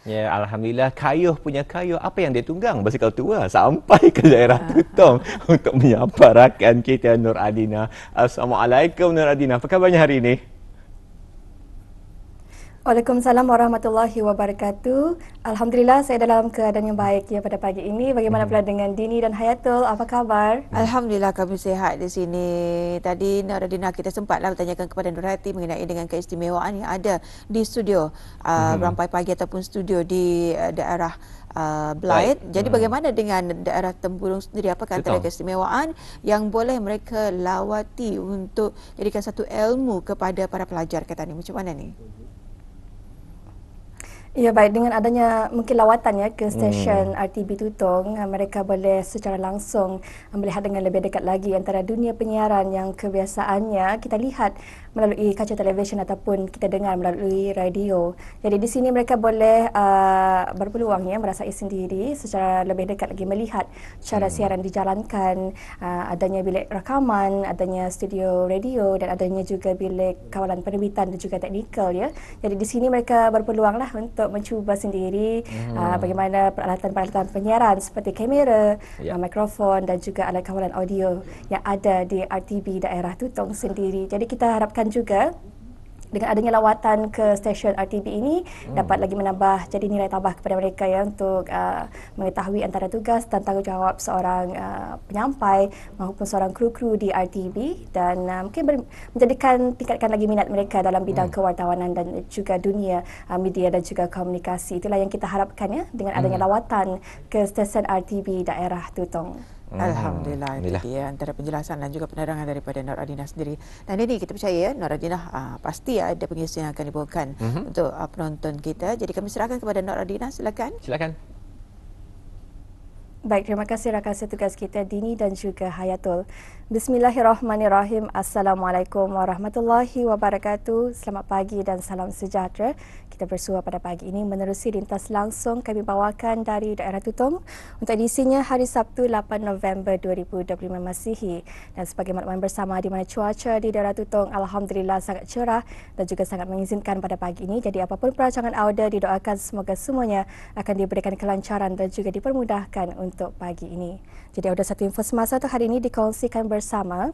Ya, Alhamdulillah kayuh punya kayuh. Apa yang dia tunggang? Basikal tua sampai ke daerah Tutong untuk menyapa rakan kita Nur Adina. Assalamualaikum Nur Adina. Apa khabarnya hari ini? Waalaikumsalam warahmatullahi wabarakatuh. Alhamdulillah saya dalam keadaan yang baik ya pada pagi ini. Bagaimana pula dengan Dini dan Hayatul? Apa kabar? Alhamdulillah kami sihat di sini. Tadi Noradina kita sempatlah bertanyakan kepada Nurhati mengenai dengan keistimewaan yang ada di studio Rampai Pagi ataupun studio di daerah Belait. Jadi bagaimana dengan daerah Tempurung sendiri? Apakah antara keistimewaan yang boleh mereka lawati untuk jadikan satu ilmu kepada para pelajar kata ni? Macam mana ni? Ya baik, dengan adanya mungkin lawatan ya ke stesen RTB Tutong, mereka boleh secara langsung melihat dengan lebih dekat lagi antara dunia penyiaran yang kebiasaannya kita lihat melalui kaca televisyen ataupun kita dengar melalui radio. Jadi di sini mereka boleh berpeluang ya merasai sendiri secara lebih dekat lagi melihat cara siaran dijalankan, adanya bilik rakaman, adanya studio radio dan adanya juga bilik kawalan penerbitan dan juga teknikal ya. Jadi di sini mereka berpeluanglah untuk mencuba sendiri bagaimana peralatan-peralatan penyiaran seperti kamera, mikrofon dan juga alat kawalan audio yang ada di RTB daerah Tutong sendiri. Jadi kita harapkan juga dengan adanya lawatan ke stesen RTB ini dapat lagi menambah jadi nilai tambah kepada mereka ya untuk mengetahui antara tugas dan tanggungjawab seorang penyampai maupun seorang kru-kru di RTB dan mungkin tingkatkan lagi minat mereka dalam bidang kewartawanan dan juga dunia media dan juga komunikasi. Itulah yang kita harapkan ya dengan adanya lawatan ke stesen RTB daerah Tutong. Alhamdulillah, itu dia antara penjelasan dan juga penerangan daripada Nur Adina sendiri. Dan ini kita percaya Nur Adina pasti ada pengisi yang akan dibawakan untuk penonton kita. Jadi kami serahkan kepada Nur Adina, silakan. Silakan. Baik, terima kasih rakan setugas kita Dini dan juga Hayatul. Bismillahirrahmanirrahim. Assalamualaikum warahmatullahi wabarakatuh. Selamat pagi dan salam sejahtera. Kita bersua pada pagi ini menerusi lintas langsung kami bawakan dari daerah Tutong untuk edisinya hari Sabtu 8 November 2025 Masihi. Dan sebagai makluman bersama di mana cuaca di daerah Tutong Alhamdulillah sangat cerah dan juga sangat mengizinkan pada pagi ini. Jadi apapun perancangan audio didoakan semoga semuanya akan diberikan kelancaran dan juga dipermudahkan untuk pagi ini. Jadi ada satu info semasa untuk hari ini dikongsikan bersama.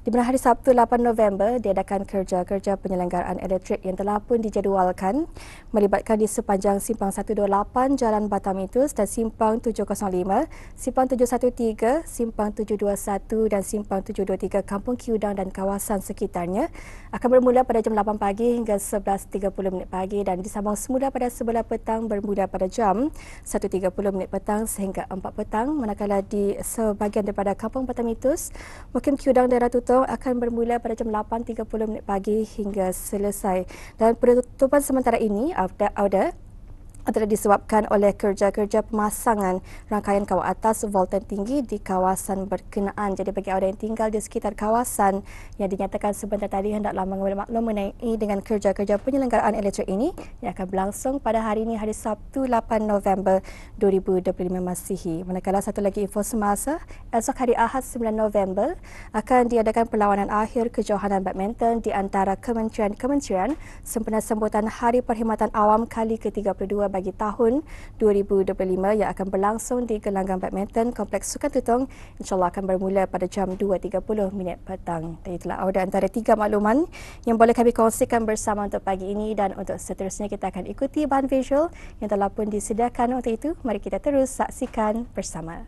Di mana hari Sabtu 8 November diadakan kerja-kerja penyelenggaraan elektrik yang telah pun dijadualkan melibatkan di sepanjang simpang 128 Jalan Batamitus dan simpang 705, simpang 713, simpang 721 dan simpang 723 Kampung Kiudang dan kawasan sekitarnya akan bermula pada jam 8 pagi hingga 11.30 pagi dan disambung semula pada 11 petang bermula pada jam 1.30 petang sehingga 4 petang, manakala di sebahagian daripada Kampung Batamitus Mukim Kiudang daerah Tutong akan bermula pada jam 8.30 pagi hingga selesai. Dan penutupan sementara ini adalah disebabkan oleh kerja-kerja pemasangan rangkaian kawat atas voltan tinggi di kawasan berkenaan. Jadi bagi anda yang tinggal di sekitar kawasan yang dinyatakan sebentar tadi hendaklah mengambil maklum mengenai dengan kerja-kerja penyelenggaraan elektrik ini yang akan berlangsung pada hari ini hari Sabtu 8 November 2025 Masihi. Manakala satu lagi info semasa, esok hari Ahad 9 November akan diadakan perlawanan akhir kejohanan badminton di antara kementerian-kementerian sempena sambutan Hari Perkhidmatan Awam kali ke-32 bagi tahun 2025 yang akan berlangsung di gelanggang badminton Kompleks Sukan Tutong, insyaAllah akan bermula pada jam 2.30 petang. Dan itulah antara 3 makluman yang boleh kami kongsikan bersama untuk pagi ini dan untuk seterusnya kita akan ikuti bahan visual yang telah pun disediakan untuk itu. Mari kita terus saksikan bersama.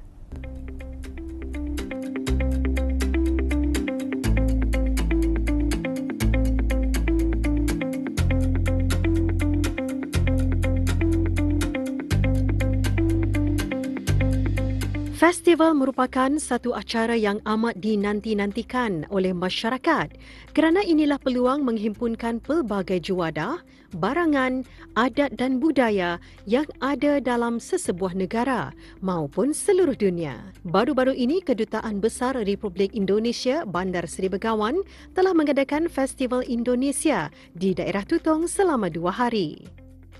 Festival merupakan satu acara yang amat dinanti-nantikan oleh masyarakat kerana inilah peluang menghimpunkan pelbagai juadah, barangan, adat dan budaya yang ada dalam sesebuah negara maupun seluruh dunia. Baru-baru ini, Kedutaan Besar Republik Indonesia Bandar Seri Begawan telah mengadakan Festival Indonesia di daerah Tutong selama 2 hari.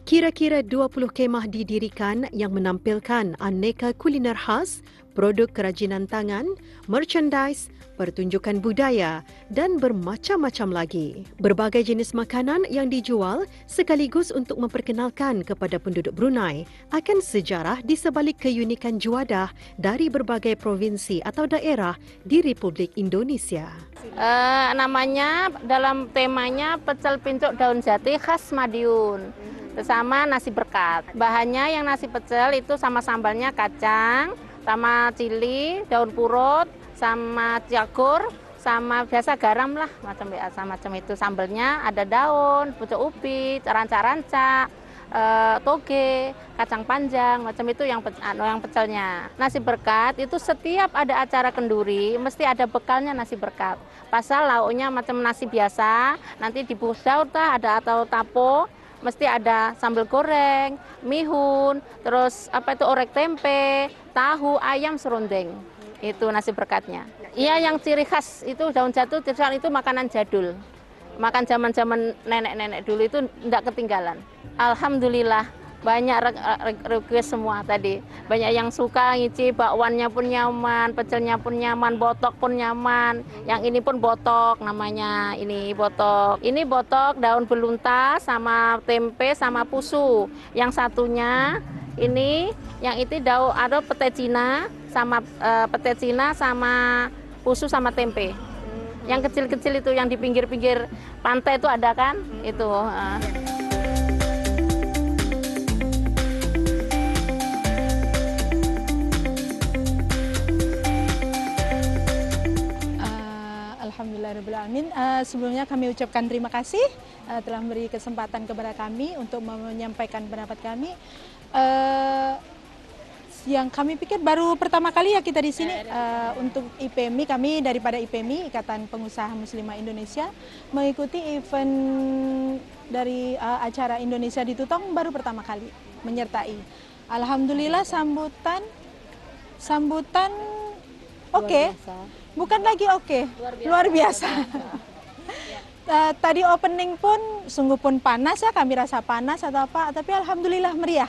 Kira-kira 20 kemah didirikan yang menampilkan aneka kuliner khas, produk kerajinan tangan, merchandise, pertunjukan budaya dan bermacam-macam lagi. Berbagai jenis makanan yang dijual sekaligus untuk memperkenalkan kepada penduduk Brunei akan sejarah di sebalik keunikan juadah dari berbagai provinsi atau daerah di Republik Indonesia. Namanya dalam temanya pecel pincuk daun jati khas Madiun sama nasi berkat. Bahannya yang nasi pecel itu sama sambalnya kacang, sama cili, daun purut, sama cakur, sama biasa garam lah, macam itu. Sambalnya ada daun, pucuk ubi, ranca-ranca, toge, kacang panjang, macam itu yang pecelnya. Nasi berkat itu setiap ada acara kenduri mesti ada bekalnya nasi berkat. Pasal lauknya macam nasi biasa, nanti di daun ada atau tapo, mesti ada sambal goreng, mihun, terus orek tempe, tahu, ayam serundeng. Itu nasi berkatnya. Iya, yang ciri khas itu daun jatuh itu makanan jadul. Makan zaman-zaman nenek-nenek dulu itu tidak ketinggalan. Alhamdulillah banyak request semua tadi. Banyak yang suka ngici, bakwannya pun nyaman, pecelnya pun nyaman, botok pun nyaman. Yang ini pun botok namanya, ini botok. Ini botok daun belunta sama tempe sama pusu. Yang satunya ini yang itu daun ada pete Cina sama pusu sama tempe. Yang kecil-kecil itu yang di pinggir-pinggir pantai itu ada kan? Itu. Alhamdulillahirrahmanirrahim. Sebelumnya kami ucapkan terima kasih telah memberi kesempatan kepada kami untuk menyampaikan pendapat kami. Yang kami pikir baru pertama kali ya kita di sini untuk IPMI, kami daripada IPMI Ikatan Pengusaha Muslimah Indonesia mengikuti event dari acara Indonesia di Tutong baru pertama kali menyertai. Alhamdulillah sambutan oke. Bukan lagi oke, luar biasa. Tadi opening pun sungguh pun panas ya, kami rasa panas atau apa, tapi alhamdulillah meriah.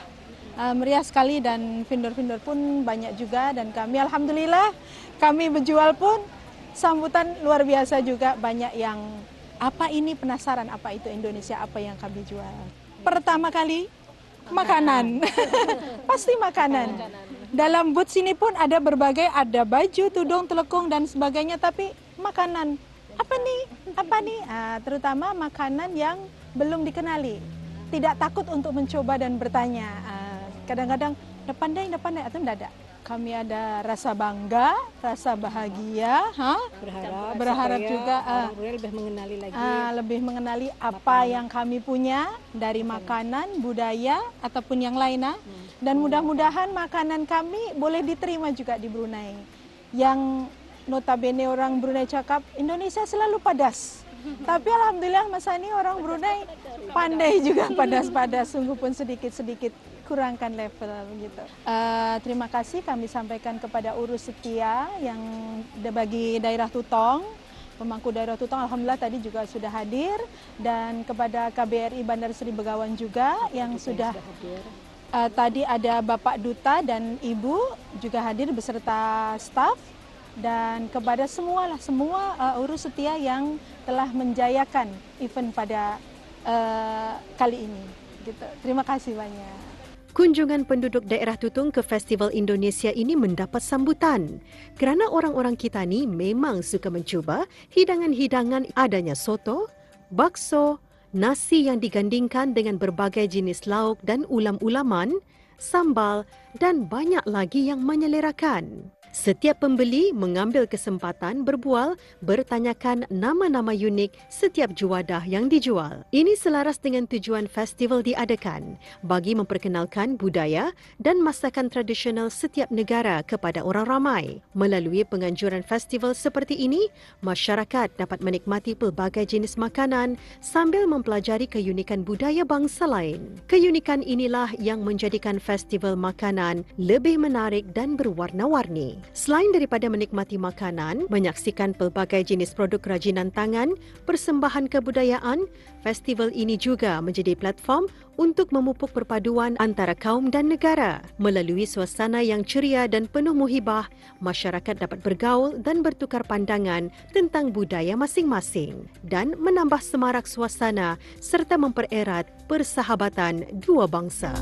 Meriah sekali dan vendor-vendor pun banyak juga dan kami alhamdulillah kami menjual pun sambutan luar biasa juga, banyak yang apa ini penasaran apa itu Indonesia, apa yang kami jual. Pertama kali makanan. Pasti makanan. Dalam booth sini pun ada berbagai, ada baju, tudung, telekung dan sebagainya, tapi makanan. Apa nih? Terutama makanan yang belum dikenali. Tidak takut untuk mencoba dan bertanya. Kadang-kadang pandai atau tidak ada. Kami ada rasa bangga, rasa bahagia, berharap juga lebih mengenali lagi. Lebih mengenali apa yang kami punya dari makanan, budaya ataupun yang lainnya. Dan mudah-mudahan makanan kami boleh diterima juga di Brunei. Yang notabene orang Brunei cakap Indonesia selalu padas. Tapi alhamdulillah masa ini orang Brunei pandai juga padas-padas, sungguh pun sedikit-sedikit kurangkan level gitu. Terima kasih kami sampaikan kepada urus setia yang bagi daerah Tutong, pemangku daerah Tutong, alhamdulillah tadi juga sudah hadir, dan kepada KBRI Bandar Seri Begawan juga yang sudah tadi ada Bapak Duta dan Ibu juga hadir beserta staf, dan kepada semua urus setia yang telah menjayakan event pada kali ini. Gitu. Terima kasih banyak. Kunjungan penduduk daerah Tutong ke Festival Indonesia ini mendapat sambutan kerana orang-orang kita ni memang suka mencuba hidangan-hidangan, adanya soto, bakso, nasi yang digandingkan dengan berbagai jenis lauk dan ulam-ulaman, sambal dan banyak lagi yang menyelerakan. Setiap pembeli mengambil kesempatan berbual, bertanyakan nama-nama unik setiap juadah yang dijual. Ini selaras dengan tujuan festival diadakan bagi memperkenalkan budaya dan masakan tradisional setiap negara kepada orang ramai. Melalui penganjuran festival seperti ini, masyarakat dapat menikmati pelbagai jenis makanan sambil mempelajari keunikan budaya bangsa lain. Keunikan inilah yang menjadikan festival makanan lebih menarik dan berwarna-warni. Selain daripada menikmati makanan, menyaksikan pelbagai jenis produk kerajinan tangan, persembahan kebudayaan, festival ini juga menjadi platform untuk memupuk perpaduan antara kaum dan negara. Melalui suasana yang ceria dan penuh muhibah, masyarakat dapat bergaul dan bertukar pandangan tentang budaya masing-masing dan menambah semarak suasana serta mempererat persahabatan dua bangsa.